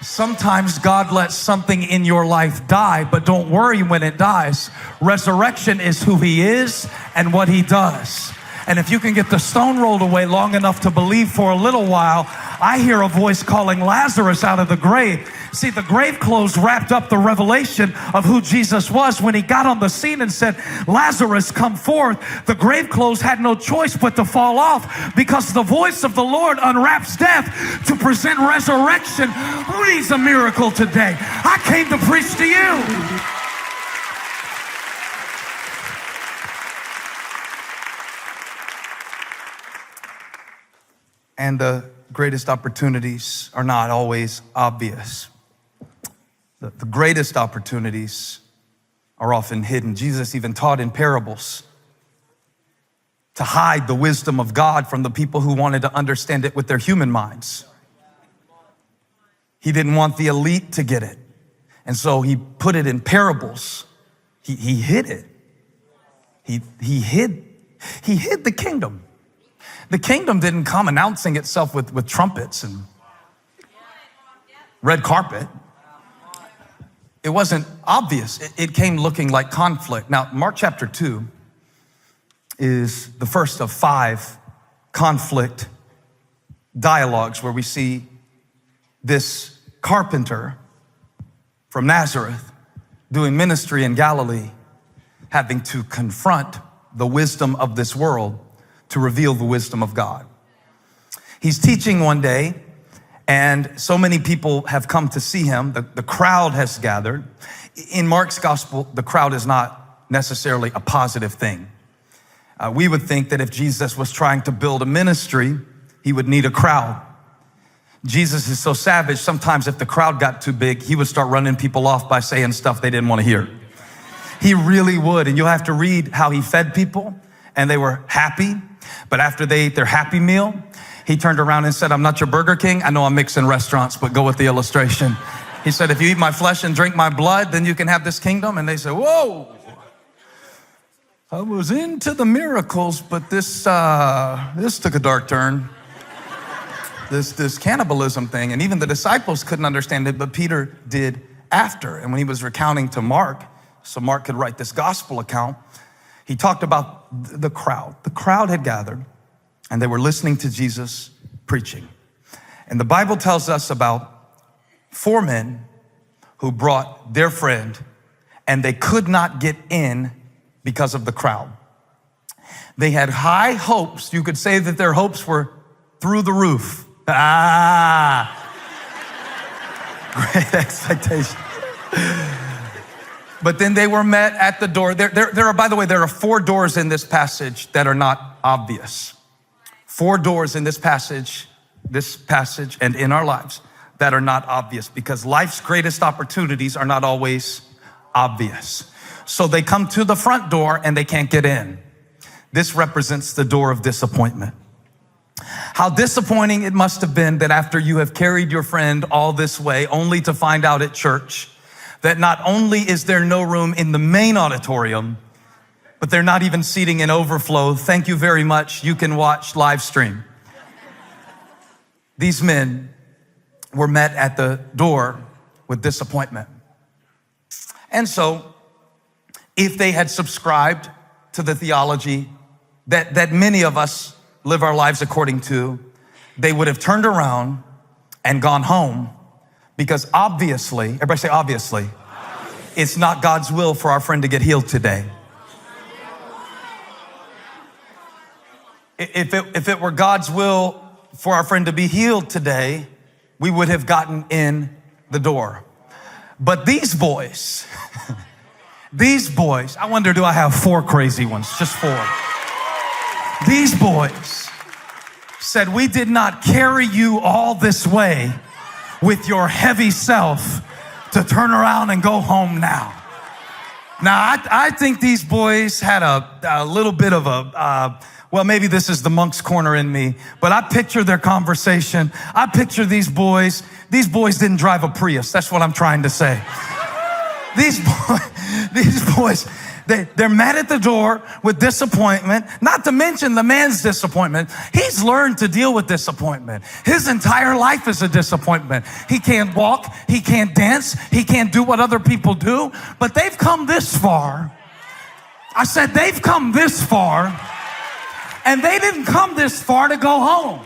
Sometimes God lets something in your life die, but don't worry when it dies. Resurrection is who He is and what He does. And if you can get the stone rolled away long enough to believe for a little while, I hear a voice calling Lazarus out of the grave. See, the grave clothes wrapped up the revelation of who Jesus was. When He got on the scene and said, Lazarus, come forth, the grave clothes had no choice but to fall off, because the voice of the Lord unwraps death to present resurrection. Who needs a miracle today? I came to preach to you. And the greatest opportunities are not always obvious. The greatest opportunities are often hidden. Jesus even taught in parables to hide the wisdom of God from the people who wanted to understand it with their human minds. He didn't want the elite to get it. And so He put it in parables. He hid it. He hid the kingdom. The kingdom didn't come announcing itself with trumpets and red carpet. It wasn't obvious. It came looking like conflict. Now, Mark chapter 2 is the first of 5 conflict dialogues where we see this carpenter from Nazareth doing ministry in Galilee, having to confront the wisdom of this world to reveal the wisdom of God. He's teaching one day, and so many people have come to see Him. The crowd has gathered. In Mark's gospel, the crowd is not necessarily a positive thing. We would think that if Jesus was trying to build a ministry, He would need a crowd. Jesus is so savage, sometimes if the crowd got too big, He would start running people off by saying stuff they didn't want to hear. He really would, and you'll have to read how He fed people, and they were happy. But after they ate their happy meal, He turned around and said, I'm not your Burger King. I know I'm mixing restaurants, but go with the illustration. He said, if you eat my flesh and drink my blood, then you can have this kingdom. And they said, whoa, I was into the miracles, but this took a dark turn. This cannibalism thing. And even the disciples couldn't understand it, but Peter did after. And when he was recounting to Mark, so Mark could write this gospel account, he talked about the crowd. The crowd had gathered, and they were listening to Jesus preaching. And the Bible tells us about 4 men who brought their friend, and they could not get in because of the crowd. They had high hopes. You could say that their hopes were through the roof. Great expectation. But then they were met at the door. By the way, there are 4 doors in this passage that are not obvious. 4 doors in this passage and in our lives that are not obvious, because life's greatest opportunities are not always obvious. So they come to the front door and they can't get in. This represents the door of disappointment. How disappointing it must have been that after you have carried your friend all this way, only to find out at church that not only is there no room in the main auditorium, but they're not even seating in overflow. Thank you very much. You can watch live stream. These men were met at the door with disappointment. And so if they had subscribed to the theology that many of us live our lives according to, they would have turned around and gone home, because obviously, everybody say obviously, it's not God's will for our friend to get healed today. If it were God's will for our friend to be healed today, we would have gotten in the door. But these boys, I wonder, do I have 4 crazy ones? Just 4. These boys said, we did not carry you all this way with your heavy self to turn around and go home now. Now, I think these boys had a little bit of well, maybe this is the Moncks Corner in me, but I picture their conversation. I picture these boys. These boys didn't drive a Prius. That's what I'm trying to say. These boys, They're mad at the door with disappointment, not to mention the man's disappointment. He's learned to deal with disappointment. His entire life is a disappointment. He can't walk, he can't dance, he can't do what other people do, but they've come this far. I said they've come this far, and they didn't come this far to go home.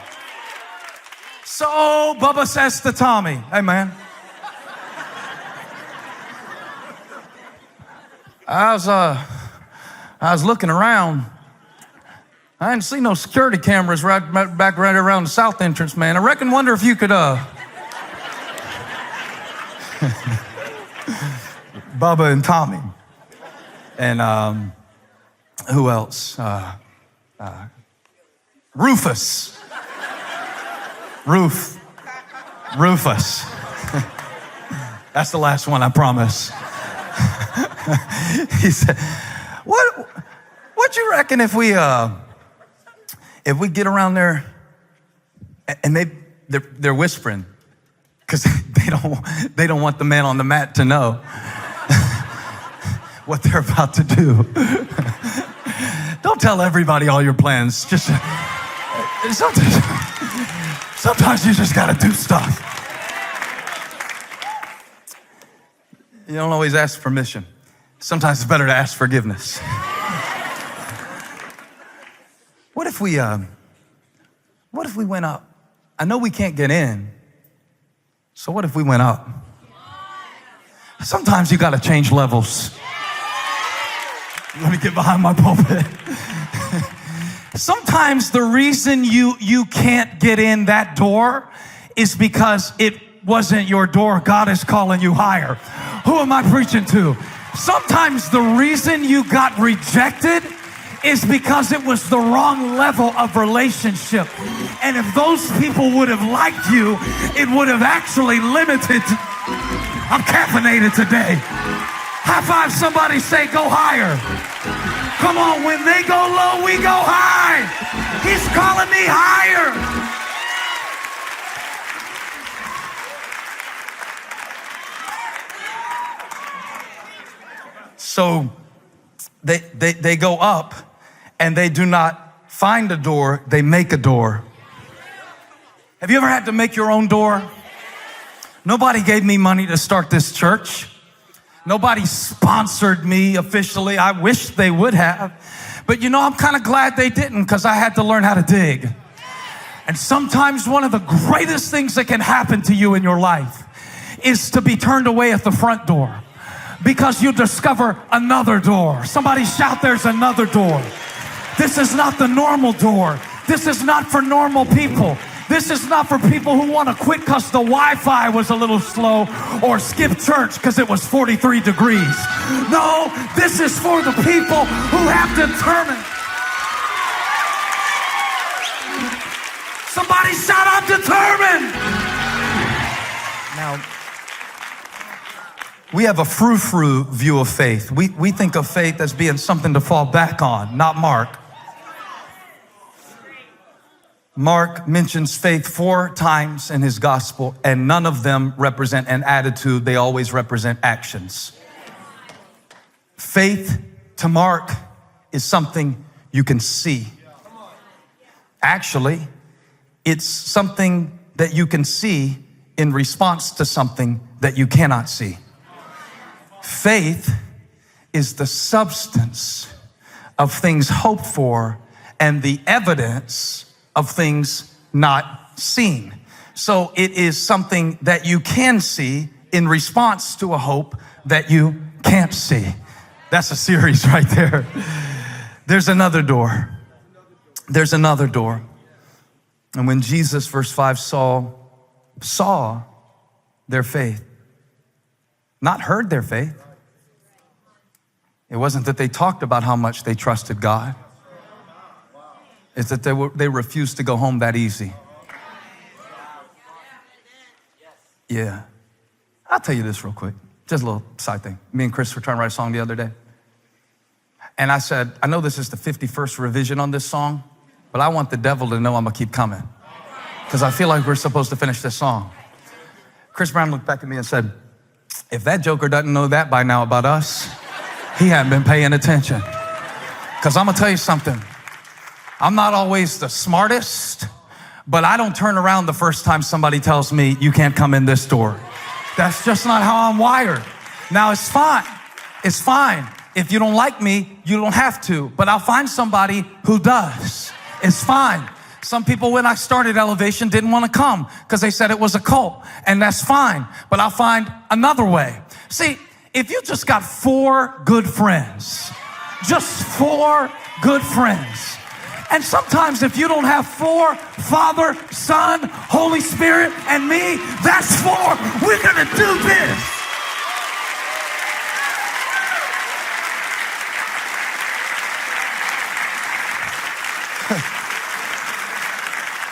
So Bubba says to Tommy, hey man, I was looking around. I didn't see no security cameras right around the south entrance, man. I wonder if you could, Bubba and Tommy. And who else? Rufus. Rufus. That's the last one, I promise. He said, what you reckon if we get around there and they're whispering, because they don't want the man on the mat to know what they're about to do. Don't tell everybody all your plans. Just sometimes you just gotta do stuff. You don't always ask permission. Sometimes it's better to ask forgiveness. What if we went up? I know we can't get in, so what if we went up? Sometimes you gotta change levels. Let me get behind my pulpit. Sometimes the reason you can't get in that door is because it wasn't your door. God is calling you higher. Who am I preaching to? Sometimes the reason you got rejected is because it was the wrong level of relationship. And if those people would have liked you, it would have actually limited. I'm caffeinated today. High five somebody, say go higher. Come on, when they go low, we go high. He's calling me higher. So they go up and they do not find a door, they make a door. Have you ever had to make your own door? Nobody gave me money to start this church. Nobody sponsored me officially. I wish they would have. But you know, I'm kind of glad they didn't, because I had to learn how to dig. And sometimes one of the greatest things that can happen to you in your life is to be turned away at the front door, because you discover another door. Somebody shout, there's another door. This is not the normal door. This is not for normal people. This is not for people who want to quit because the Wi-Fi was a little slow, or skip church because it was 43 degrees. No, this is for the people who have determined. Somebody shout out determined. Now, we have a frou-frou view of faith. We think of faith as being something to fall back on, not Mark. Mark mentions faith 4 times in his gospel, and none of them represent an attitude. They always represent actions. Faith to Mark is something you can see. Actually, it's something that you can see in response to something that you cannot see. Faith is the substance of things hoped for and the evidence of things not seen. So it is something that you can see in response to a hope that you can't see. That's a series right there. There's another door. There's another door. And when Jesus, verse 5, saw their faith, not heard their faith. It wasn't that they talked about how much they trusted God. It's that they refused to go home that easy. Yeah. I'll tell you this real quick. Just a little side thing. Me and Chris were trying to write a song the other day. And I said, I know this is the 51st revision on this song, but I want the devil to know I'm going to keep coming, because I feel like we're supposed to finish this song. Chris Brown looked back at me and said, if that joker doesn't know that by now about us, He hadn't been paying attention. Because I'm going to tell you something. I'm not always the smartest, but I don't turn around the first time somebody tells me you can't come in this door. That's just not how I'm wired. Now, it's fine. It's fine. If you don't like me, you don't have to. But I'll find somebody who does. It's fine. Some people, when I started Elevation, didn't want to come because they said it was a cult. And that's fine. But I'll find another way. See, if you just got 4 good friends, just 4 good friends. And sometimes if you don't have 4, Father, Son, Holy Spirit, and me, that's 4. We're going to do this.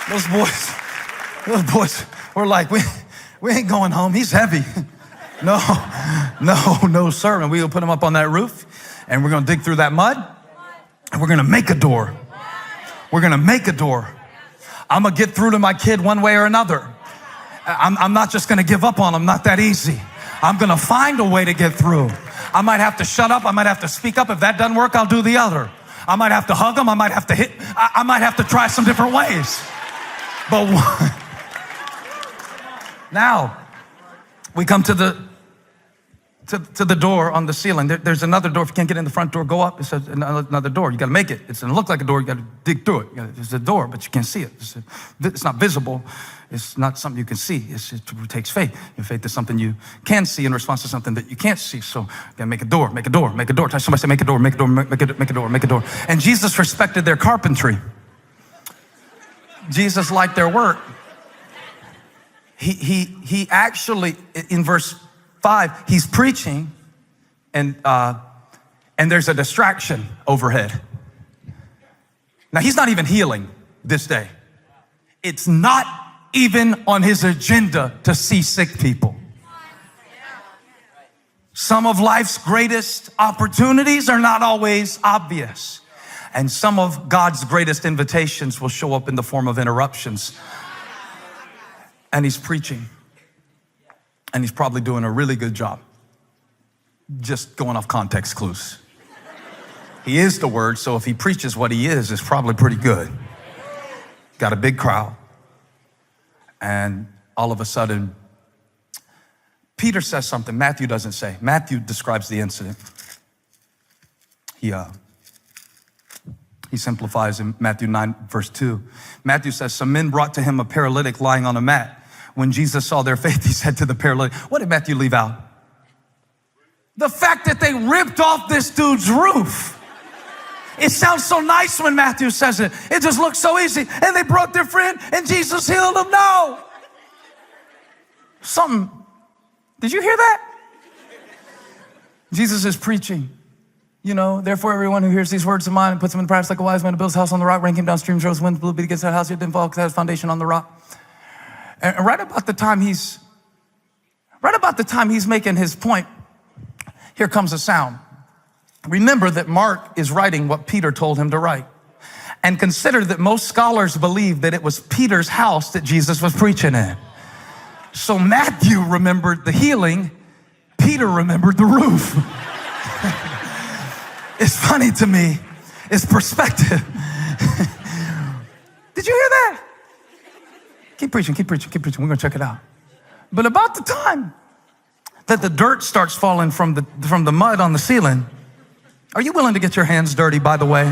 Those boys were like, we ain't going home. He's heavy. No, sir. And we'll put him up on that roof, and we're going to dig through that mud, and we're going to make a door. We're going to make a door. I'm going to get through to my kid one way or another. I'm not just going to give up on him. Not that easy. I'm going to find a way to get through. I might have to shut up. I might have to speak up. If that doesn't work, I'll do the other. I might have to hug him. I might have to hit. I might have to try some different ways. But now we come to the door on the ceiling. There's another door. If you can't get in the front door, go up. It's another door. You got to make it. It's going to look like a door. You got to dig through it. It's a door, but you can't see it. It's not visible. It's not something you can see. It takes faith. And faith is something you can see in response to something that you can't see. So you got to make a door, make a door, make a door. Somebody say, make a door, make a door, make a door, make a door. And Jesus respected their carpentry. Jesus liked their work. He actually, in verse 5, he's preaching, and there's a distraction overhead. Now, he's not even healing this day. It's not even on his agenda to see sick people. Some of life's greatest opportunities are not always obvious. And some of God's greatest invitations will show up in the form of interruptions. And he's preaching. And he's probably doing a really good job. Just going off context clues. He is the word, so if he preaches what he is, it's probably pretty good. Got a big crowd. And all of a sudden, Peter says something Matthew doesn't say. Matthew describes the incident. He simplifies in Matthew 9, verse 2. Matthew says, some men brought to him a paralytic lying on a mat. When Jesus saw their faith, he said to the paralytic, what did Matthew leave out? The fact that they ripped off this dude's roof. It sounds so nice when Matthew says it. It just looks so easy. And they brought their friend and Jesus healed him. No. Did you hear that? Jesus is preaching. Therefore everyone who hears these words of mine and puts them in practice like a wise man who builds a house on the rock, rain came down, streams rose, wind blew, beat against that house, it didn't fall because it has foundation on the rock. And right about the time he's making his point, here comes a sound. Remember that Mark is writing what Peter told him to write. And consider that most scholars believe that it was Peter's house that Jesus was preaching in. So Matthew remembered the healing, Peter remembered the roof. It's funny to me. It's perspective. Did you hear that? Keep preaching. We're going to check it out. But about the time that the dirt starts falling from the mud on the ceiling, are you willing to get your hands dirty, by the way?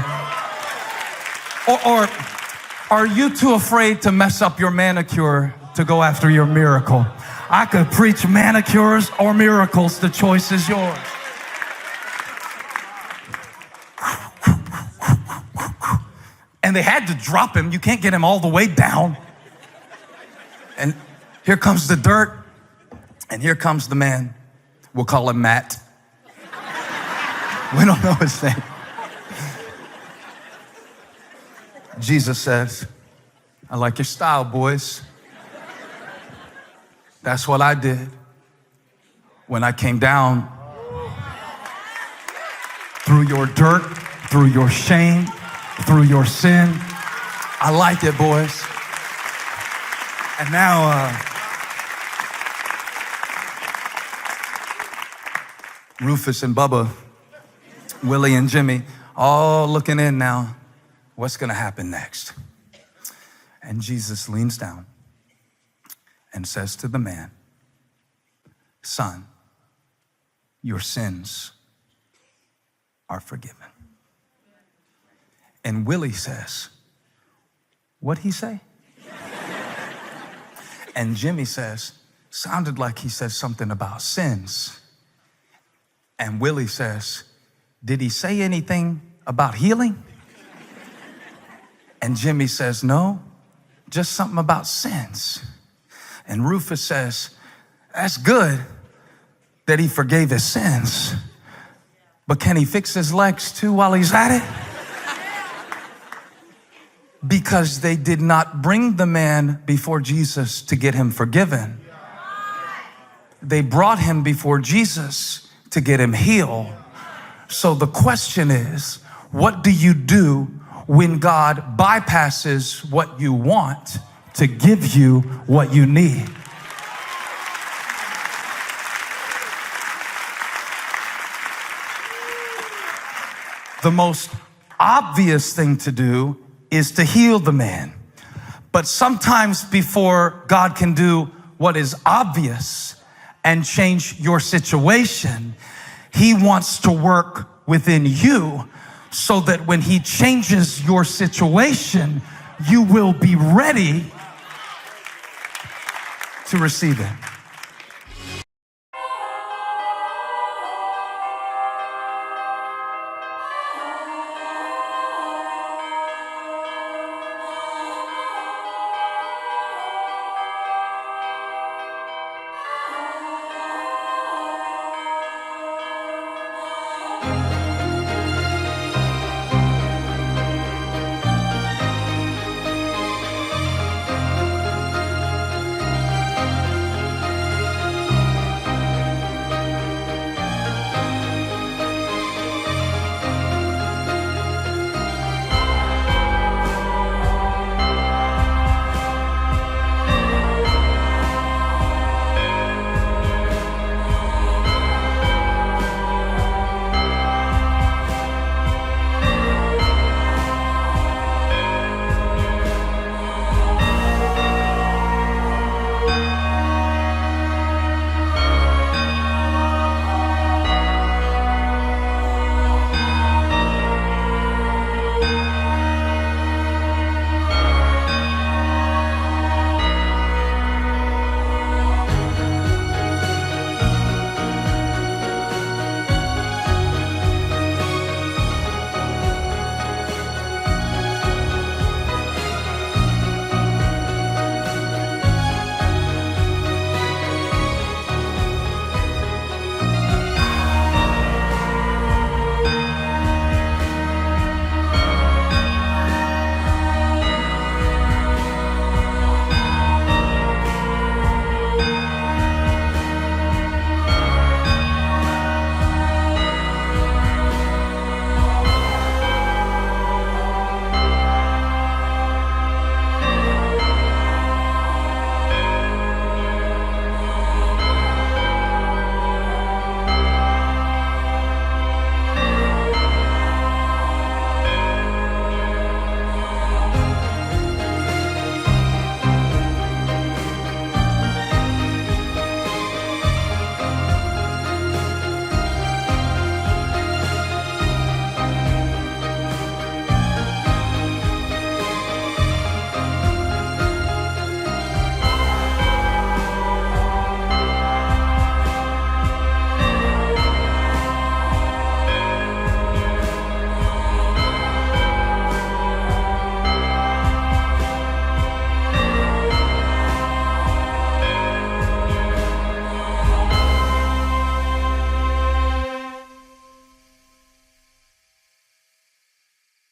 Or are you too afraid to mess up your manicure to go after your miracle? I could preach manicures or miracles. The choice is yours. And they had to drop him. You can't get him all the way down. And here comes the dirt. And here comes the man. We'll call him Matt. We don't know his name. Jesus says, I like your style, boys. That's what I did when I came down through your dirt, through your shame, through your sin. I like it, boys. And now, Rufus and Bubba Willie and Jimmy all looking in now. What's going to happen next? And Jesus leans down and says to the man, son, your sins are forgiven. And Willie says, what'd he say? And Jimmy says, sounded like he said something about sins. And Willie says, did he say anything about healing? And Jimmy says, no, just something about sins. And Rufus says, that's good that he forgave his sins, but can he fix his legs too while he's at it? Because they did not bring the man before Jesus to get him forgiven. They brought him before Jesus to get him healed. So the question is, what do you do when God bypasses what you want to give you what you need? The most obvious thing to do is to heal the man. But sometimes before God can do what is obvious and change your situation, he wants to work within you so that when he changes your situation, you will be ready to receive it.